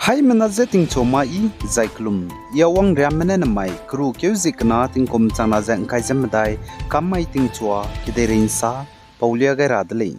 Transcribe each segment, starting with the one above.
Hai menaze ting choma I zaiklum yawang ramene namai kru kyuzikna ting kom chana zang kai zamdai kamai ting chua kiderin sa paulia ga radle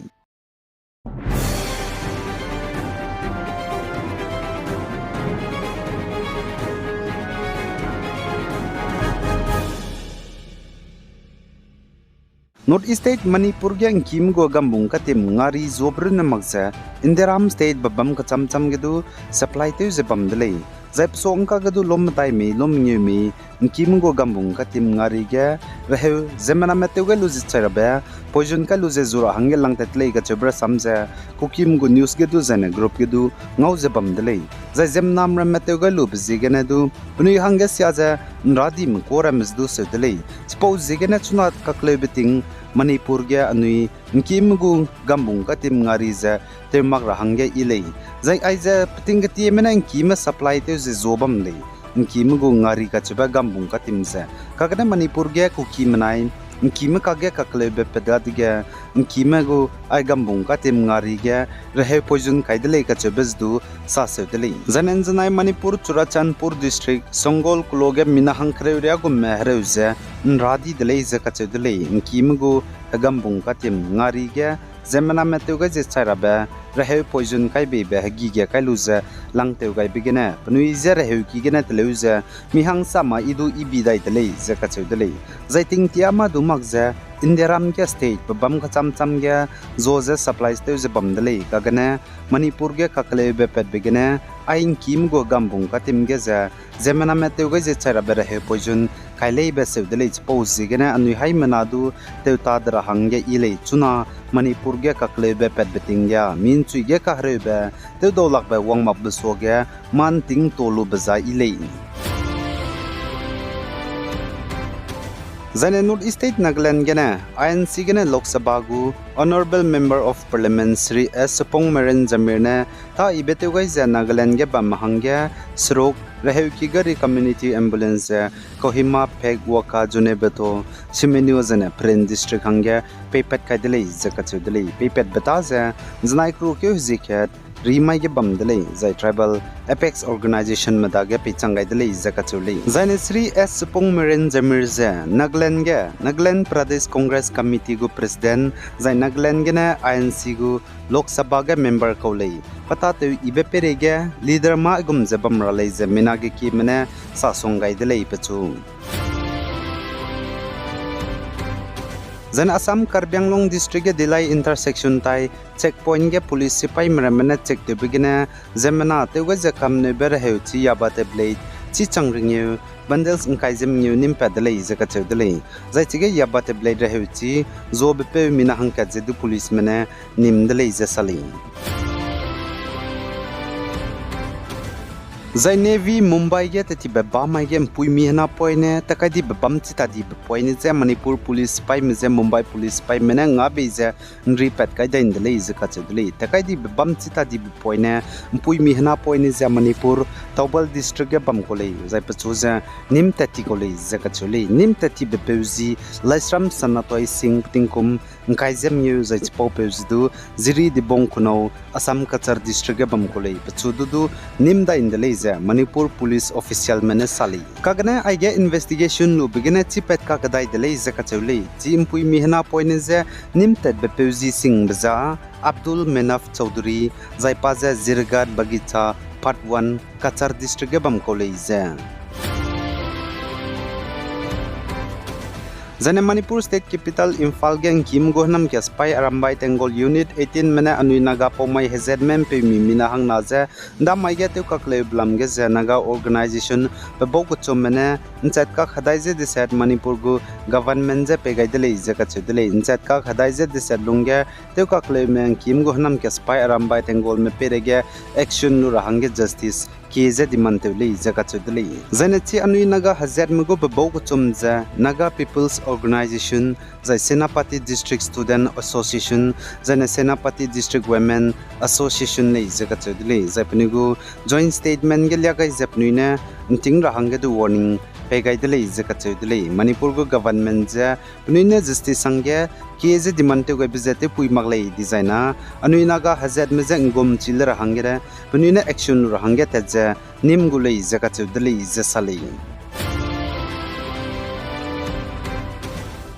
North East State Manipur gyang kim go gambung katim ngari zobrun magza Indiram State babam ka chamcham gedu supply te zebam dele zaip songka gedu lom tai mi lom nyumi kim go gambung katim ngari ge rehe zemana meteuge luzi charabe poison ka luze zura hangel lang tetle ga chobra samza kukim go news gedu zane group gedu ngau zebam dele zai zem nam ram meteuge lu bizigene du puni hangge syaza nradim koram zdu sedele suppose zigene chuna kakle beting Manipur gya anui nkim gu gambung katim ngari za termak rahangge ilei zai aiza patingati mena nkim supply te ze zobam le nkim gu ngari ka chba gambung katim za kagna Manipur gya ku kimnai nkim ka gya kakle be pedad gya nkim gu ai gambung katim ngari gya rehe poison kaidele ka chbes du sa sedele zanen zanai Manipur Churachandpur district Songol kuloge minahang khreurya gu mehreuze nradi dele ze ka chedele nkim gu gambung katim ngari gya zemana meteuga je charabe rehe poison kai be be gi gya kai luza lang teuga bigena pnui ze rehe ki gena teleuza mihang sama idu ibidai tele ze ka chedele zaiting tiama dumak ze Indiram ke state babam ka chamcham gya zoze supplies te ze bamdele kagana Manipur ge kakle be pet bigena ain kim go gambung katim ge za zemana meteuga je charabe rehe poison kailei be sevdele suppose zigena anui hai manadu teuta dra hangge ile chuna Manipur ge kakle be pet betingya min chui ge ka hrebe te dolak be wang map so ge man ting tolu baza ile Zane North East State Nagaland gena INC gena Lok Sabha gu Honorable Member of Parliament Sri S Sapong Meren Jamirne ta ibeteu gai za Nagaland ge bam hangya srok rehew ki gari community ambulance Kohima Phek Waka June beto Simeniu zane Pren district hangya pepet kaidele zakatu dele pepet beta za znai kru ke ziket Rimai ge bam dele zai tribal apex organization madaga pichangai dele zakachuli zaine Sri S Sapong Meren Jamir za Nagaland Pradesh Congress Committee gu president zai Nagaland gena INC gu Lok Sabha ge member kolei pata te ibe perege leader ma gum zabam ralei ze minage ki mena sa songai dele pechu Zan Assam Karbianglong district ge Dilai intersection tai checkpoint ge police sipai mramena check te bigina zemana teuga je kamne ber heuchi yabate blade chi changringu bundles ingkai jem new nim padale zaka chedale zai chige yabate blade heuchi zo bepe mina hangka je du police mena nimdale je sali Zai Navy Mumbai ge tati ba mai ge pui mi hna poine takadi bam chita di poine je Manipur police pai me je Mumbai police pai mena nga be je nri pat kai dain dele je ka chedle takadi bam chita di poine pui mi hna poine je Manipur Tawbal district ge bam kolei zai pachu je nim tati kolei je ka chule nim tati be peuzi laisram sanatoi sing tingkum ngai jem yu zai chpo peuzi du ziri di bong kuno Assam Kachar district ge bam kolei pachu du nim da indele Manipur police official mene sali kagna aige investigation lu begine chipet ka kadai dele zakachuli chimpui mihna poine je nimtet be peuzi sing baza Abdul Menaf Chaudhary Zaipaza Zirgat Bagicha Part 1 Kachar district bam college Zane Manipur State Capital Imphal gang Kim Gohnam ke spy arambai tengol unit 18 mena anui Naga pomai hezed mem pe mi mina hang na je da mai ge te ka kle blam ge je Naga organization pe bo ko chomene nchat ka khadai je de set Manipur gu government je pe gai dele je ka chedele nchat ka khadai je de set lungge te ka kle men Kim Gohnam ke spy arambai tengol me pe ge action nu rahang ge justice Kize dimantevli zakachudli Zanechi anui Naga hazard mugo babo kuchumza Naga People's Organization Zai Senapati District Student Association Zane Senapati District Women Association nei zakachudli Zapnigu joint statement gelya kai zapnuina nting rahangge du warning pegai dele zakachu dele manipur go government ja nuine justice sangge keze dimante go bizate pui maglei designa anuina ga hazat mezang gom chilra hangera nuine action ra hangge tja nim gulei zakachu dele zasali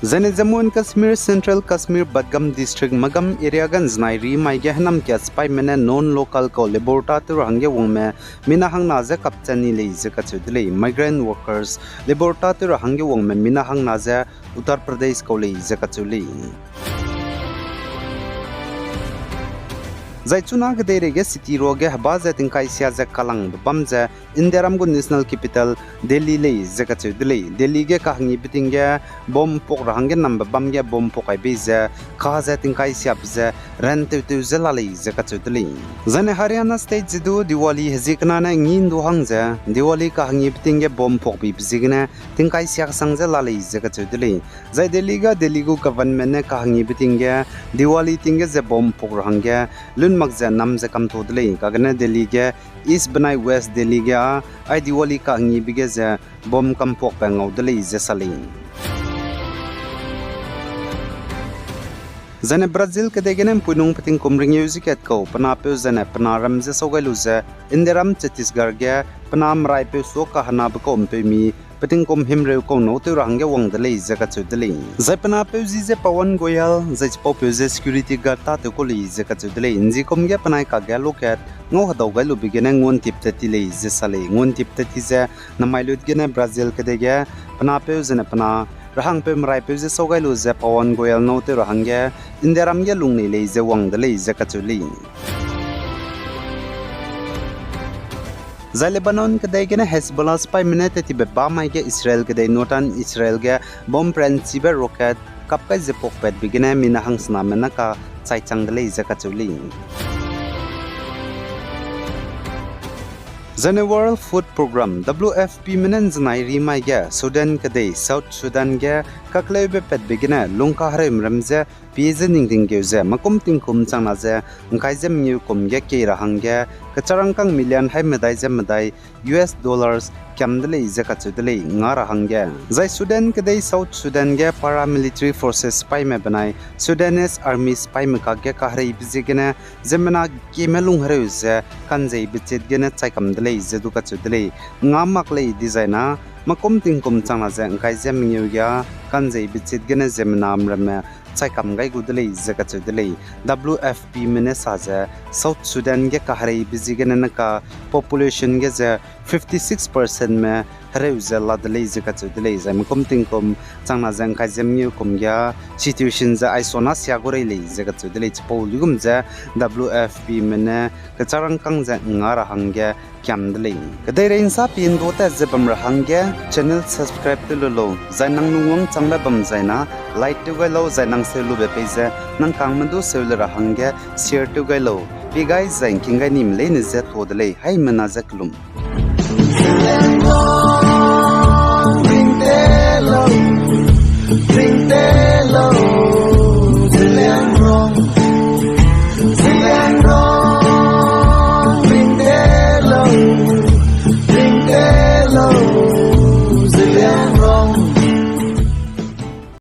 Zane Jammu and Kashmir Central Kashmir Badgam District Magam area gan znairi mai ge hanam kya spy mena non local ko laboratory hange wongme mina hang na za kapchani le je ka chudle migrant workers laboratory hange wongme mina hang na za Uttar Pradesh ko le je ka chuli Zaichuna gdere ge city roge habaza tinkai sia za kalang bamza Indiaram go national capital Delhi le zaka chudle Delhi ge kahangi bitinga bom pok rahange number bam ge bom pokai beza khaza tinkai sia bza rante tu zalale zaka chudle Zane Haryana state jidu Diwali hezikna na ngin do hangza Diwali kahangi bitinga bom pok bi bzigna tinkai sia sangza lale zaka chudle Zai Delhi go government ne kahangi bitinga Diwali tinga ze bom pok rahange lun magza namza kam thodle kagana Delhi ge East Banai West Delhi ge ai Diwali ka ngi bige za bom kam pok pa ngaudle ze saling Zane Brazil ke degenem punung pating kumring music at ko panape zane panaram ze sogalu ze Indiaram Chhattisgarh ge panam rai pe so ka hana ba kom pe mi pating kom himre ko no te rang ge wang dele ze ka chudle zai panape zi ze pawan goyal zai pau pe ze security guard ta te ko le ze ka chudle inji kom ge panai ka ge loket ngo hadaw ga lu bigene ngon tip te ti le ze sale ngon tip te ti ze na mailut ge na Brazil ke de ge panape zane pana rahang pe mrai pe ze sogai lu ze pawan goyal no te rahang ge Indiaram ge lung ne le ze wang dele ze ka chuli Zai Lebanon ke dai gena Hezbollah spy minute ti be ba mai ge Israel ke dai notan Israel ge bomb principe rocket kap kai ze pok pet bigena mina hang sna mena ka chai chang dele ze ka chuli Zane World Food Program WFP menen znai ri mai ge Sudan ke dai South Sudan ge kaklai be pet bigena lungka harim ramze pize ning ding ge ze makum ting kum chang na ze ngai jem nyu kum ge ke rahang ge kacharang kang million hai medai jem medai US dollars kamdele ze ka chudele ngara hangge zai Sudan ke dai South Sudan ge paramilitary forces spy me banai Sudanese army spy me ka ge ka hre bizigena zemna ke melung hre ze kanjei bichet gena chai kamdele ze du ka chudele ngamak le designa makom ting kum changna ze ngai jem nyu ya kanjei bichet gena zemna amrame chai kam gai gudele ze ka chudele WFP mene sa ze South Sudan ge ka hre bizigena na ka population ge ze 56% me hre ze la dele ze ka chudele ze makom ting kum changna ze ngai jem nyu kum ya situation ze isona sia gore le ze ka chudele chpo lugum ze WFP mene ka charang kang ze ngara hangge kyamdele kadai rein sa pin do ta ze bam ra hangge channel subscribe to lo zainang nungwang changla bam zaina like to ga lo zainang se lu be page nang kang mandu se lu ra hangge share to ga lo bi guys zain king ga nim le ne ze thodle hai mana zaklum